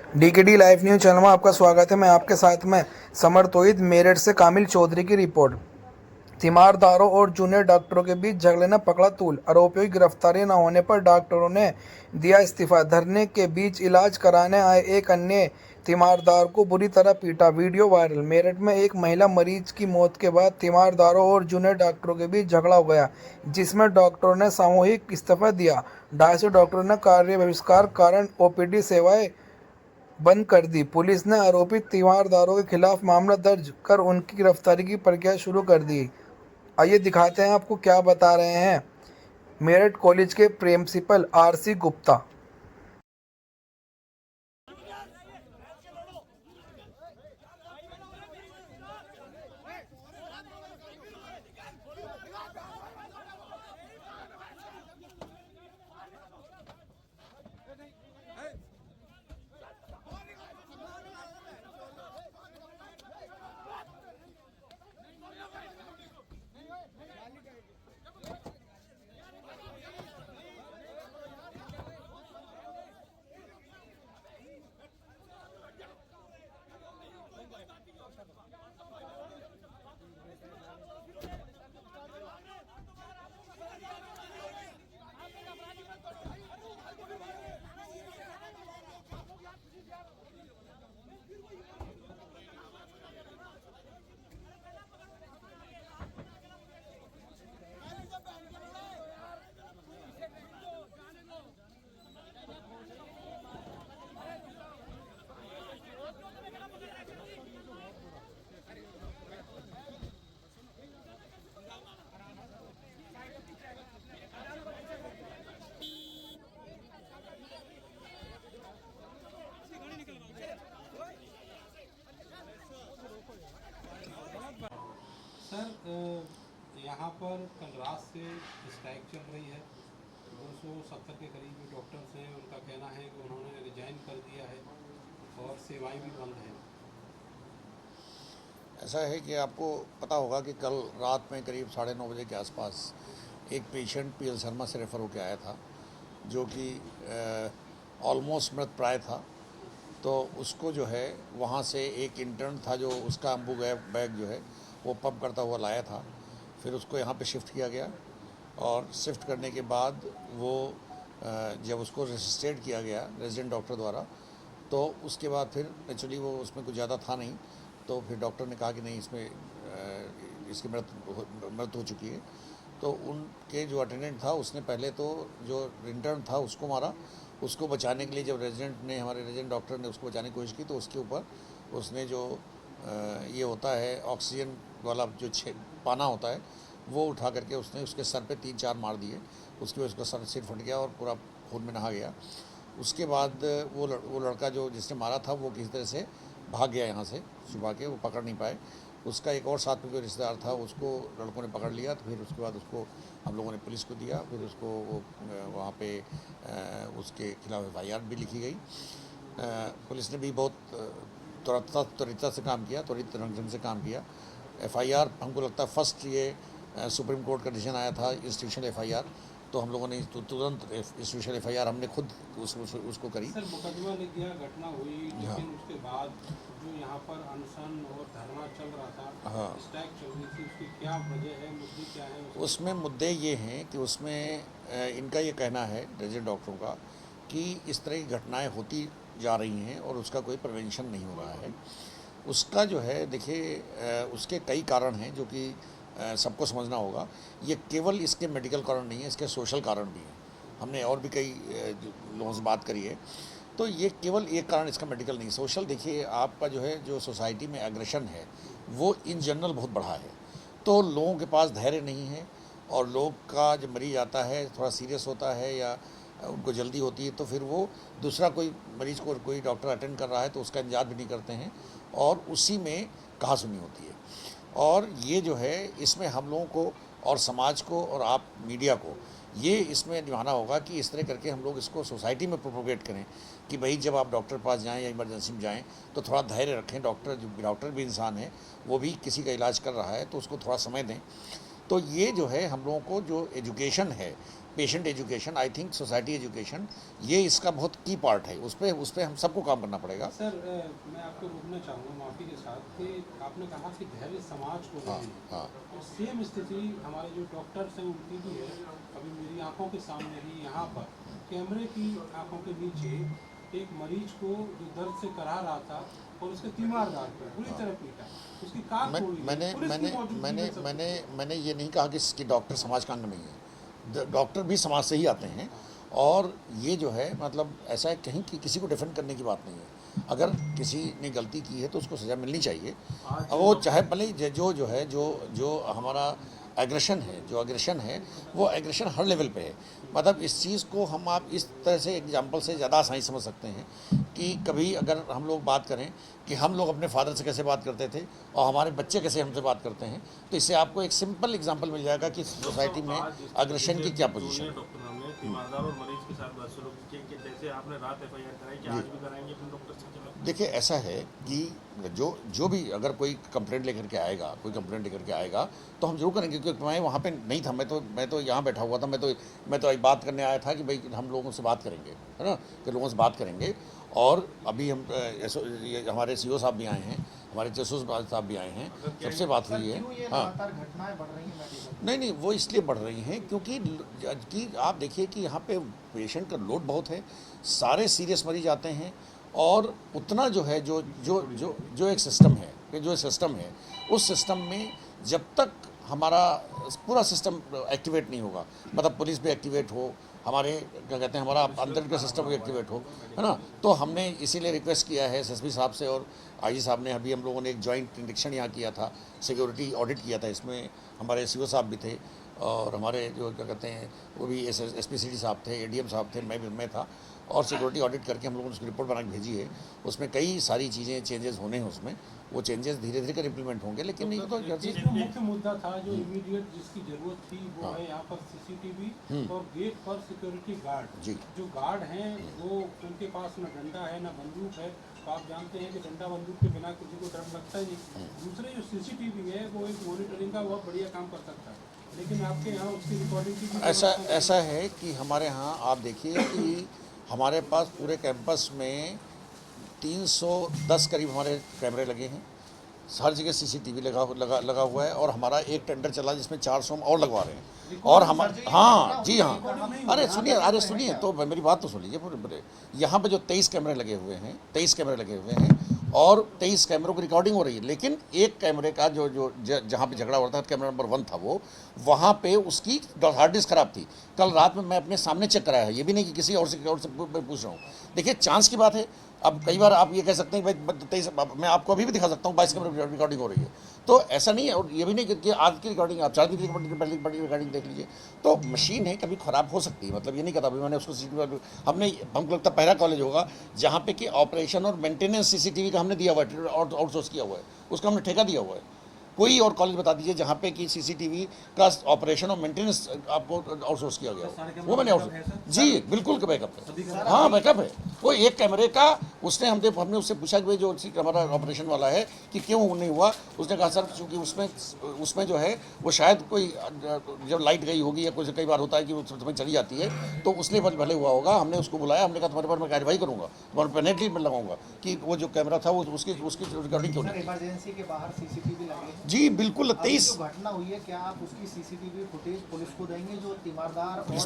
Decade live news channel में आपका स्वागत है। मैं आपके साथ में समर तोहिद। मेरठ से कामिल चौधरी की रिपोर्ट। तीमारदारों और जूनियर डॉक्टरों के बीच झगड़े ने पकड़ा तूल। आरोपियों की गिरफ्तारी न होने पर डॉक्टरों ने दिया इस्तीफा। धरने के बीच इलाज कराने आए एक अन्य तीमारदार को बुरी तरह पीटा। Video viral. मेरठ में एक महिला मरीज की मौत के बाद तीमारदारों और जूनियर डॉक्टरों के बीच झगड़ा हो गया, जिसमें डॉक्टरों ने सामूहिक इस्तीफा दिया। 250 डॉक्टरों ने कार्य बहिष्कार कारण ओपीडी सेवाएं बंद कर दी। पुलिस ने आरोपित तीमारदारों के खिलाफ मामला दर्ज कर उनकी गिरफ्तारी की प्रक्रिया शुरू कर दी। आइए दिखाते हैं आपको क्या बता रहे हैं मेरठ कॉलेज के प्रिंसिपल आरसी गुप्ता। सर, यहाँ पर कल रात से स्ट्राइक चल रही है। 270 के करीब डॉक्टर्स हैं। उनका कहना है कि उन्होंने रिजाइन कर दिया है और सेवाएं भी बंद हैं। ऐसा है कि आपको पता होगा कि कल रात में करीब 9:30 बजे के आसपास एक पेशेंट पीएल शर्मा से रेफ़र होकर आया था, जो कि ऑलमोस्ट मृत प्राय था। तो उसको जो है वहाँ से एक इंटर्न था जो उसका अम्बू बैग जो है वो पंप करता हुआ लाया था। फिर उसको यहाँ पे शिफ्ट किया गया और शिफ्ट करने के बाद वो जब उसको रेसिस्टेट किया गया रेजिडेंट डॉक्टर द्वारा, तो उसके बाद फिर एक्चुअली वो उसमें कुछ ज़्यादा था नहीं। तो फिर डॉक्टर ने कहा कि नहीं, इसमें इसकी मृत हो चुकी है। तो उनके जो अटेंडेंट था उसने पहले तो जो इंटर्न था उसको मारा। उसको बचाने के लिए जब हमारे रेजिडेंट डॉक्टर ने उसको बचाने की कोशिश की तो उसके ऊपर उसने जो ये होता है ऑक्सीजन वाला जो पाना होता है वो उठा करके उसने उसके सर पे 3-4 मार दिए। उसकी वजह से उसका सिर फट गया और पूरा खून में नहा गया। उसके बाद वो लड़का जो जिसने मारा था वो किसी तरह से भाग गया यहाँ से छुपा के, वो पकड़ नहीं पाए। उसका एक और साथ में कोई रिश्तेदार था, उसको लड़कों ने पकड़ लिया। तो फिर उसके बाद उसको हम लोगों ने पुलिस को दिया। फिर उसको वो वहाँ पे उसके खिलाफ FIR भी लिखी गई। पुलिस ने भी बहुत त्वरितता से काम किया, त्वरित ढंग से काम किया। FIR हमको लगता है फर्स्ट ये सुप्रीम कोर्ट का डिसीजन आया था इंस्टीट्यूशनल FIR, तो हम लोगों ने तुरंत इंस्टीट्यूशनल FIR हमने खुद उसको करी। सर, मुकदमा लिख दिया, घटना हुई, लेकिन उसके बाद जो यहाँ पर अनशन और धरना चल रहा था, स्ट्राइक चल रही थी, उसकी क्या वजह है, मुद्दे क्या है? उसमें मुद्दे ये हैं कि उसमें इनका ये कहना है रेजिडेंट डॉक्टरों का कि इस तरह की घटनाएं होती जा रही हैं और उसका कोई प्रिवेंशन नहीं हो रहा है। उसका जो है देखिए, उसके कई कारण हैं जो कि सबको समझना होगा। ये केवल इसके मेडिकल कारण नहीं है, इसके सोशल कारण भी हैं। हमने और भी कई लोगों से बात करी है, तो ये केवल एक कारण इसका मेडिकल नहीं, सोशल। देखिए आपका जो है जो सोसाइटी में एग्रेशन है वो इन जनरल बहुत बढ़ा है। तो लोगों के पास धैर्य नहीं है और लोग का जब मरीज आता है थोड़ा सीरियस होता है या उनको जल्दी होती है तो फिर वो दूसरा कोई मरीज़ को कोई डॉक्टर अटेंड कर रहा है तो उसका इंतजार भी नहीं करते हैं और उसी में कहासुनी होती है। और ये जो है इसमें हम लोगों को और समाज को और आप मीडिया को ये इसमें निभाना होगा कि इस तरह करके हम लोग इसको सोसाइटी में प्रोपोगेट करें कि भाई जब आप डॉक्टर के पास जाएं या इमरजेंसी में जाएं तो थोड़ा धैर्य रखें। डॉक्टर भी इंसान है, वो भी किसी का इलाज कर रहा है तो उसको थोड़ा समय दें। तो ये जो है हम लोगों को जो एजुकेशन है, patient education, I think society education, ये इसका बहुत की पार्ट है। उस पर हम सबको काम करना पड़ेगा। सर मैं आपको रोकना चाहूँगा माफ़ी के साथ कि आपने कहा कि धैर्य समाज को हाँ नहीं है। हाँ और सेम स्थिति हमारे जो डॉक्टर्स हैं उनकी भी है। अभी मेरी आंखों के सामने ही यहाँ पर कैमरे की आंखों के नीचे एक मरीज को जो दर्द से करा रहा था और उसके तीमारदार पर बुरी तरह पीटा, उसकी कार मैं- तोड़ी गई, मैंने पुलिस की मैंने मौजूदगी मैंने में सब मैंने मैंने ये नहीं कहा कि डॉक्टर समाज का अंग नहीं है। डॉक्टर भी समाज से ही आते हैं। और ये जो है मतलब ऐसा है कहीं कि किसी को डिफेंड करने की बात नहीं है। अगर किसी ने गलती की है तो उसको सज़ा मिलनी चाहिए। अब वो चाहे भले ही जो हमारा एग्रेशन है, जो एग्रेशन है वो एग्रेशन हर लेवल पे है। मतलब इस चीज़ को हम आप इस तरह से एग्जांपल से ज़्यादा आसानी समझ सकते हैं कि कभी अगर हम लोग बात करें कि हम लोग अपने फादर से कैसे बात करते थे और हमारे बच्चे कैसे हमसे बात करते हैं, तो इससे आपको एक सिंपल एग्जांपल मिल जाएगा कि सोसाइटी में एग्रेशन की क्या पोजीशन है। डॉक्टर हमने तीमारदार और मरीज के साथ बदसलूक की कि जैसे आपने रात एफआईआर कराई कि आज भी कराएंगे अपने डॉक्टर से खिलाफ। देखिए ऐसा है कि जो भी अगर कोई कंप्लेंट लेकर के आएगा, तो हम जरूर करेंगे, क्योंकि मैं वहाँ पे नहीं था। मैं तो यहाँ बैठा हुआ था। मैं तो बात करने आया था कि भाई हम लोगों से बात करेंगे, है ना, कि लोगों से बात करेंगे। और अभी हम हमारे सीओ साहब भी आए हैं, हमारे जसूस साहब भी आए हैं, सबसे बात हुई है। हाँ, घटनाएं बढ़ रही हैं मेडिकल। नहीं, वो इसलिए बढ़ रही हैं क्योंकि आप देखिए कि यहाँ पे पेशेंट का लोड बहुत है, सारे सीरियस मरीज आते हैं। और उतना जो है जो एक सिस्टम है, उस सिस्टम में जब तक हमारा पूरा सिस्टम एक्टिवेट नहीं होगा, मतलब पुलिस भी एक्टिवेट हो, हमारे क्या कहते हैं हमारा अंदर का सिस्टम भी एक्टिवेट हो, है ना। तो हमने इसीलिए रिक्वेस्ट किया है एसएसपी साहब से और आईजी साहब ने। अभी हम लोगों ने एक जॉइंट निरीक्षण यहाँ किया था, सिक्योरिटी ऑडिट किया था। इसमें हमारे सीओ साहब भी थे और हमारे जो क्या कहते हैं वो भी एसपीसीडी साहब थे, एडीएम साहब थे, मैं था। और सिक्योरिटी ऑडिट करके हम लोगों ने उसकी रिपोर्ट बना के भेजी है। उसमें कई सारी चीज़ें चेंजेस होने हैं, उसमें वो चेंजेस धीरे धीरे कर इम्प्लीमेंट होंगे। लेकिन नहीं तो हर चीज़ जो मुख्य मुद्दा था जो इमीडिएट जिसकी जरूरत थी वो है यहाँ पर सीसीटीवी और गेट पर सिक्योरिटी गार्ड। जी। जो गार्ड हैं वो उनके पास न डंडा है न बंदूक है। तो आप जानते हैं कि डंडा बंदूक के बिना किसी को डर लगता ही नहीं। दूसरे जो सीसीटीवी है वो एक मॉनिटरिंग का बहुत बढ़िया काम कर सकता है, लेकिन आपके यहाँ उसकी रिकॉर्डिंग की भी ऐसा है कि हमारे यहाँ आप देखिए कि हमारे पास पूरे कैंपस में 310 करीब हमारे कैमरे लगे हैं। हर जगह सीसीटीवी लगा हुआ है। और हमारा एक टेंडर चला जिसमें 400 हम और लगवा रहे हैं। और हम हाँ जी हाँ, अरे सुनिए तो मेरी बात तो सुन लीजिए पूरे। यहाँ पे जो 23 कैमरे लगे हुए हैं और 23 कैमरों की रिकॉर्डिंग हो रही है। लेकिन एक कैमरे का जो जहाँ पे झगड़ा हो रहा था, कैमरा नंबर 1 था वो, वहाँ पे उसकी हार्ड डिस्क खराब थी। कल रात में मैं अपने सामने चेक कराया है, ये भी नहीं कि किसी और से पूछ रहा हूँ। देखिए चांस की बात है। अब कई बार आप ये कह सकते हैं भाई 23, मैं आपको अभी भी दिखा सकता हूँ 22 कैमरे रिकॉर्डिंग हो रही है। तो ऐसा नहीं है। और ये भी नहीं कि आज की रिकॉर्डिंग आप 4 दिन की बड़ी रिकॉर्डिंग देख लीजिए। तो मशीन है, कभी ख़राब हो सकती है। मतलब ये नहीं कहता अभी मैंने उसको सीसीटीवी हमको लगता है पहला कॉलेज होगा जहाँ पे कि ऑपरेशन और मेंटेनेंस सीसीटीवी का हमने दिया हुआ है, आउटसोर्स किया हुआ है, उसका हमने ठेका दिया हुआ है। कोई और कॉलेज बता दीजिए जहाँ पे कि सीसीटीवी का ऑपरेशन और मेंटेनेंस आपको आउटसोर्स किया गया हो। वो मैंने आउटसोर्स जी बिल्कुल बैकअप है। हाँ बैकअप है। वो एक कैमरे का हमने उससे पूछा कि भाई जो हमारा ऑपरेशन वाला है कि क्यों नहीं हुआ। उसने कहा सर चूँकि उसमें जो है वो शायद कोई जब लाइट गई होगी या कुछ कई बार होता है कि वो समय चली जाती है, तो उसलिए भले हुआ होगा। हमने उसको बुलाया, हमने कहा तुम्हारे पर मैं कार्रवाई करूँगा, तुम्हारे पेनल्टी में लगाऊंगा कि वो जो कैमरा था वो उसकी रिकॉर्डिंग क्यों नहीं। इमरजेंसी के बाहर सीसीटीवी लगे हैं। जी बिल्कुल। अभी 23 जो घटना हुई है, क्या आप उसकी सीसीटीवी फुटेज पुलिस को देंगे जो तीमारदार और